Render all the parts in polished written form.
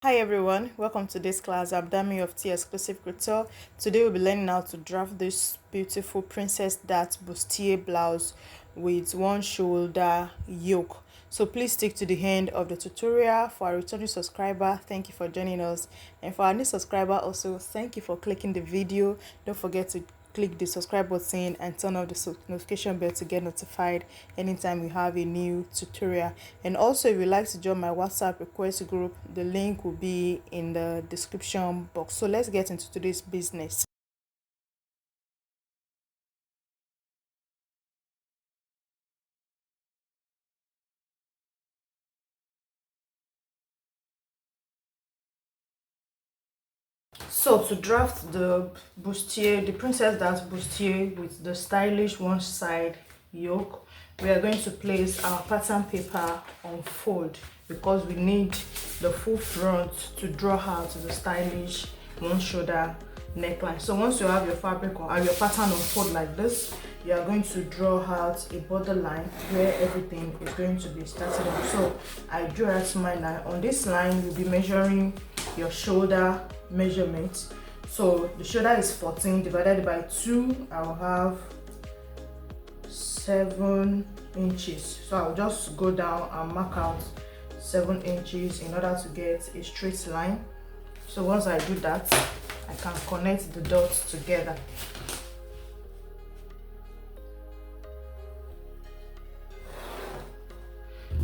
Hi everyone, welcome to this class. I'm Dami of 𝐓𝐻𝐂𝐇. Today we'll be learning how to draft this beautiful princess dart bustier blouse with one shoulder yoke. So please stick to the end of the tutorial. For our returning subscriber, thank you for joining us, and for our new subscriber also, thank you for clicking the video. Don't forget to click the subscribe button and turn on the notification bell to get notified anytime we have a new tutorial. And also, if you'd like to join my WhatsApp request group, the link will be in the description box. So let's get into today's business. So to draft the bustier, the princess dart bustier with the stylish one side yoke, we are going to place our pattern paper on fold because we need the full front to draw out the stylish one shoulder neckline. So once you have your fabric or your pattern on fold like this, you are going to draw out a borderline where everything is going to be started on. So I drew out my line. On this line, you'll be measuring your shoulder measurement. So the shoulder is 14 divided by 2. I'll have 7 inches. So I'll just go down and mark out 7 inches in order to get a straight line. So once I do that, I can connect the dots together.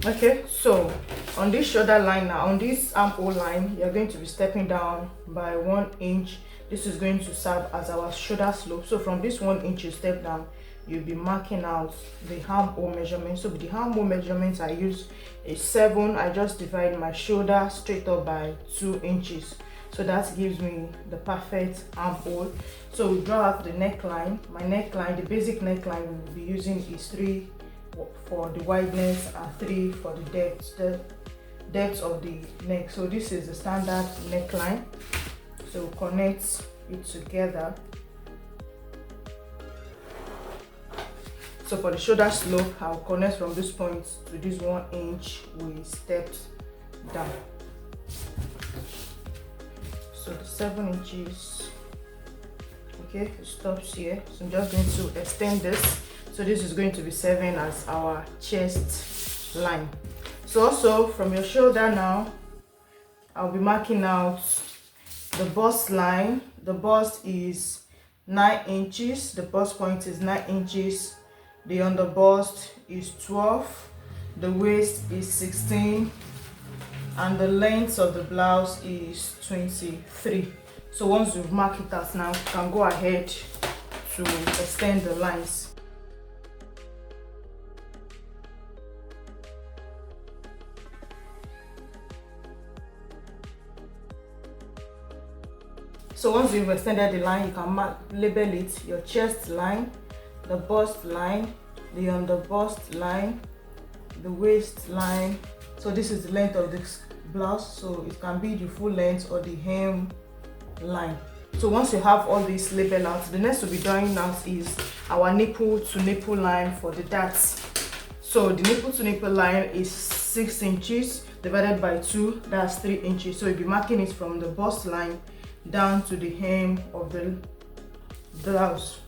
Okay, so on this shoulder line now, on this armhole line, you're going to be stepping down by 1 inch. This is going to serve as our shoulder slope. So from this 1 inch you step down, you'll be marking out the armhole measurement. So with the armhole measurements, I use a 7. I just divide my shoulder straight up by 2 inches. So that gives me the perfect armhole. So we draw out the neckline. My neckline, the basic neckline we'll be using is 3 for the wideness and 3 for the depth of the neck. So this is the standard neckline. So connect it together. So for the shoulder slope, I'll connect from this point to this 1 inch we stepped down. So the 7 inches, okay, it stops here. So I'm just going to extend this. So this is going to be 7 as our chest line. So also from your shoulder now, I'll be marking out the bust line. The bust is 9 inches. The bust point is 9 inches. The underbust is 12. The waist is 16. And the length of the blouse is 23. So once you've marked it out now, you can go ahead to extend the lines. So once you've extended the line, you can label it your chest line, the bust line, the underbust line, the waist line. So this is the length of this blouse, so it can be the full length or the hem line. So once you have all this labeled out, the next to be drawing out is our nipple to nipple line for the darts. So the nipple to nipple line is 6 inches divided by 2, that's 3 inches. So you'll be marking it from the bust line down to the hem of the blouse.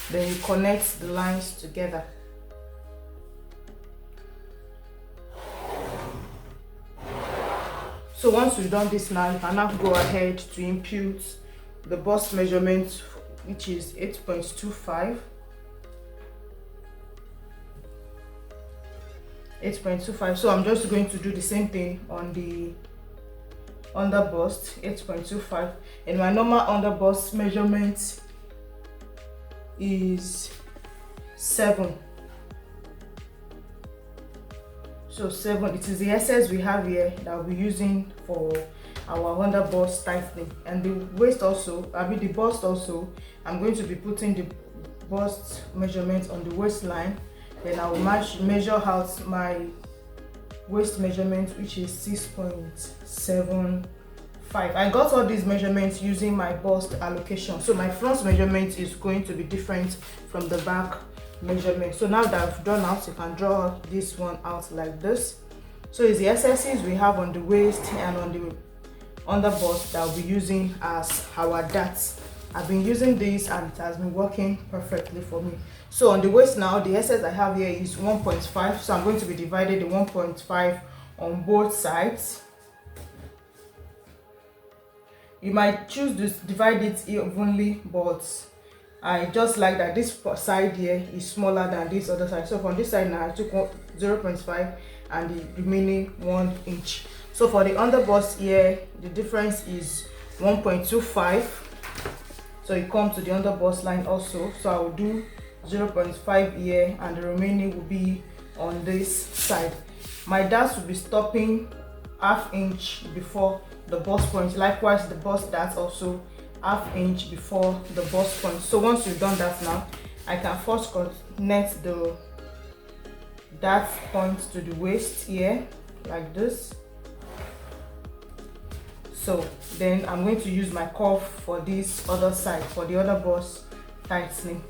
Then you connect the lines together. So once you've done this now, you can now go ahead to impute the bust measurement, which is 8.25. 8.25. So I'm just going to do the same thing on the underbust, 8.25, and my normal underbust measurement is 7. So 7, it is the excess we have here that we'll be using for our underbust tightening. And the waist also, the bust also, I'm going to be putting the bust measurement on the waistline. Then I will measure out my waist measurement, which is 6.75. I got all these measurements using my bust allocation. So my front measurement is going to be different from the back measurement. So now that I've drawn out, you can draw this one out like this. So it's the excesses we have on the waist and on the underbust that I'll be using as our darts. I've been using this and it has been working perfectly for me. So on the waist now, the excess I have here is 1.5, so I'm going to be dividing the 1.5 on both sides. You might choose to divide it evenly, but I just like that this side here is smaller than this other side. So from this side now I took 0.5 and the remaining 1 inch. So for the underbust here, the difference is 1.25. So it comes to the underbust line also. So I will do 0.5 here and the remaining will be on this side. My darts will be stopping ½ inch before the bust point. Likewise, the bust darts also ½ inch before the bust point. So once you've done that now, I can first connect the dart point to the waist here like this. So then I'm going to use my cuff for this other side, for the other bust tightening.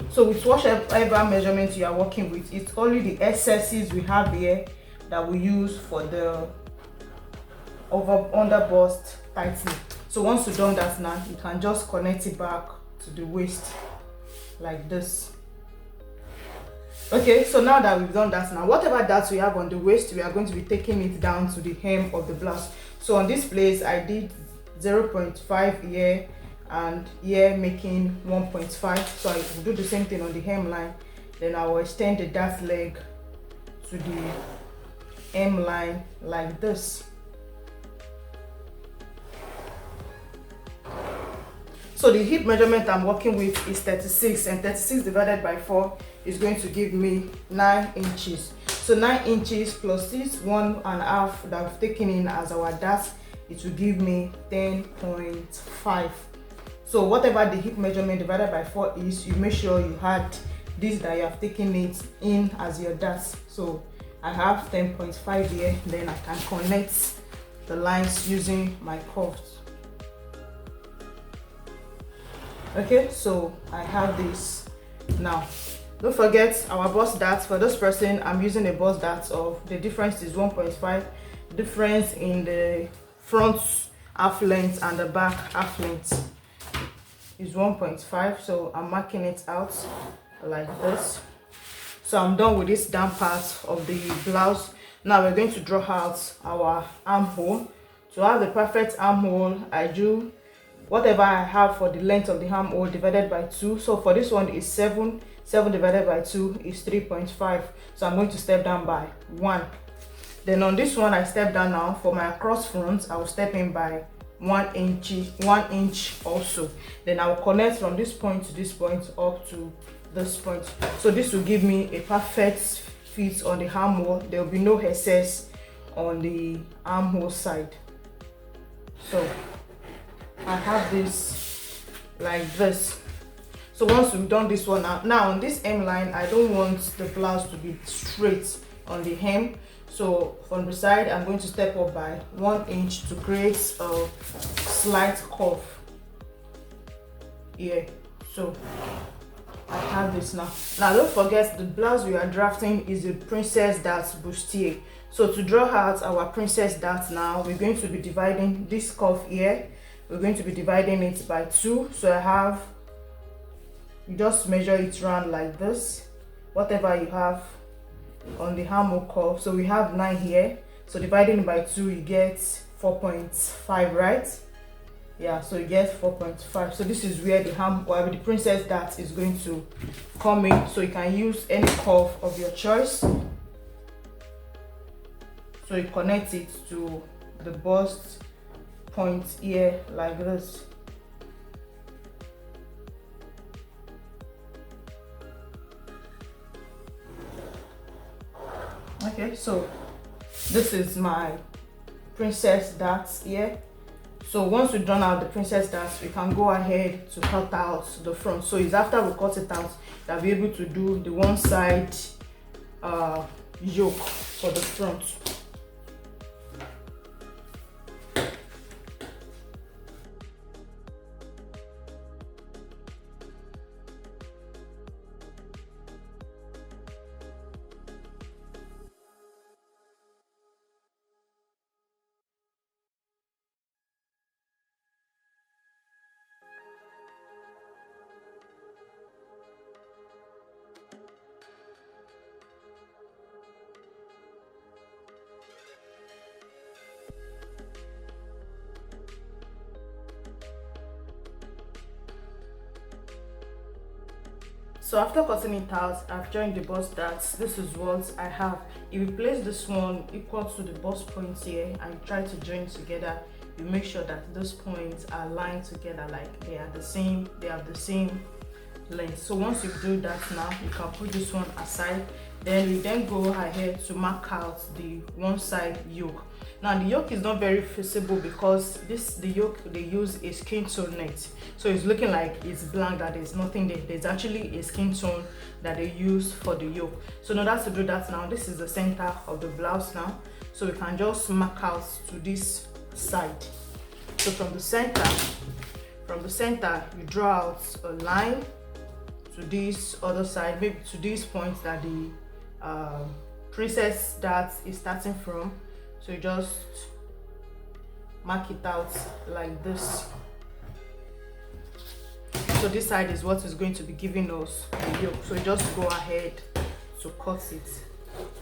So with whatever measurement you are working with, it's only the excesses we have here that we use for the under bust tightening. So once you've done that now, you can just connect it back to the waist like this. Okay, so now that we've done that now, whatever darts we have on the waist, we are going to be taking it down to the hem of the blouse. So on this place I did 0.5 here and here, making 1.5. so I will do the same thing on the hemline. Then I will extend the dart leg to the hemline like this. So the hip measurement I'm working with is 36, and 36 divided by 4 is going to give me 9 inches. So 9 inches plus this 1.5 that I've taken in as our dart, it will give me 10.5. So whatever the hip measurement divided by 4 is, you make sure you had this that you have taken it in as your dart. So I have 10.5 here, then I can connect the lines using my cuffs. Okay, so I have this now. Don't forget our bust darts. For this person, I'm using a bust dart of, the difference is 1.5. Difference in the front half length and the back half length is 1.5. So I'm marking it out like this. So I'm done with this down part of the blouse. Now we're going to draw out our armhole. To have the perfect armhole, I do whatever I have for the length of the armhole divided by 2. So for this one is 7. 7 divided by 2 is 3.5. So I'm going to step down by 1. Then on this one, I step down now. For my cross front, I will step in by 1 inch also. Then I will connect from this point to this point up to this point. So this will give me a perfect fit on the armhole. There will be no excess on the armhole side. So I have this like this. So once we've done this one now on this hemline, I don't want the blouse to be straight on the hem. So from the side, I'm going to step up by 1 inch to create a slight curve here. So I have this now. Now don't forget, the blouse we are drafting is a Princess Darts Bustier. So to draw out our Princess Darts now, we're going to be dividing this curve here. We're going to be dividing it by 2. So I have, you just measure it round like this, whatever you have on the armhole curve. So we have 9 here, so dividing it by 2, you get 4.5, right? Yeah, so you get 4.5. So this is where the armhole, the Princess Dart is going to come in. So you can use any curve of your choice. So you connect it to the bust point here like this. Okay, so this is my Princess Darts here. So once we've drawn out the Princess Darts, we can go ahead to cut out the front. So it's after we cut it out that we're able to do the one side yoke for the front. So after cutting it out, I've joined the bust darts. This is what I have. If you place this one equal to the bust point here and try to join together, you make sure that those points are lined together, like they have the same length. So once you do that, now you can put this one aside. Then you then go ahead to mark out the one side yoke. Now the yoke is not very visible because the yoke they use is skin tone net, so it's looking like it's blank, that there's nothing there. There's actually a skin tone that they use for the yoke. So in order to do that, now this is the center of the blouse now, so we can just mark out to this side. So from the center you draw out a line to this other side, maybe to these points that the princess dart is starting from. So you just mark it out like this. So this side is what is going to be giving us the yoke. So you just go ahead to cut it.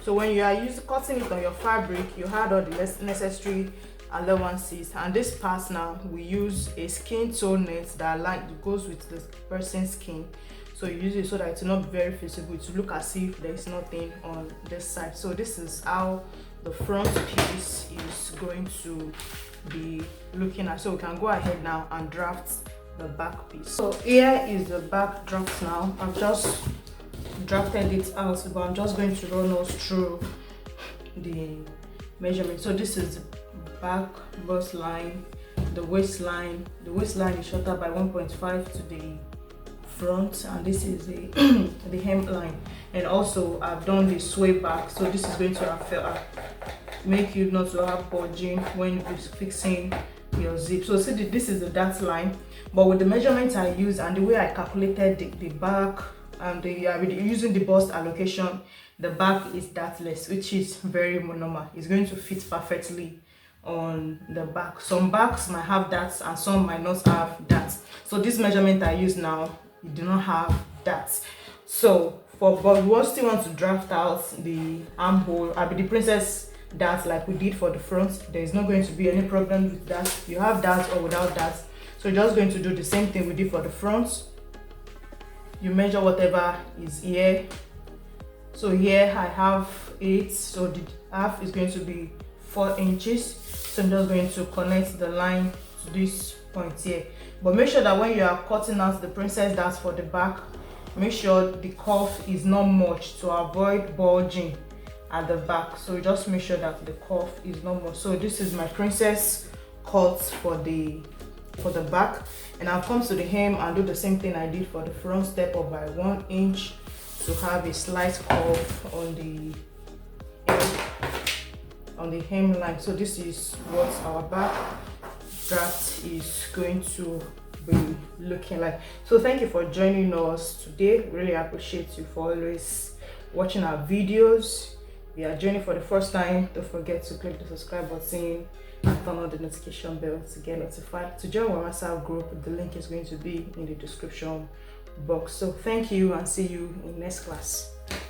So when you are cutting it on your fabric, you had all the necessary allowances, and this part now we use a skin tone net that goes with the person's skin. So you use it so that it's not very visible, to look as if there is nothing on this side. So this is how the front piece is going to be looking at. So we can go ahead now and draft the back piece. So here is the back draft now. I've just drafted it out, but I'm just going to run us through the measurement. So this is the back bust line, the waistline. The waistline is shorter by 1.5 to the front, and this is the the hemline. And also I've done the sway back, so this is going to make you not to have bulging when you're fixing your zip. So see, this is the dart line, but with the measurements I use and the way I calculated the back and using the bust allocation, the back is dartless, which is very normal. It's going to fit perfectly on the back. Some backs might have darts and some might not have darts. So this measurement I use now, you do not have darts. So but we still want to draft out the armhole, the princess dart like we did for the front. There is not going to be any problem with that. You have darts or without darts. So you're just going to do the same thing we did for the front. You measure whatever is here. So here I have 8, so the half is going to be 4 inches. So I'm just going to connect the line to this point here. But make sure that when you are cutting out the princess darts for the back, make sure the cuff is not much to avoid bulging at the back. So just make sure that the cuff is not much. So this is my princess cut for the back, and I'll come to the hem and do the same thing I did for the front. Step up by 1 inch to have a slight curve on the hemline. So this is what our back draft is going to be looking like. So thank you for joining us today. Really appreciate you for always watching our videos. If you are joining for the first time, don't forget to click the subscribe button and turn on the notification bell to get notified. To join our WhatsApp group, the link is going to be in the description box. So thank you and see you in next class.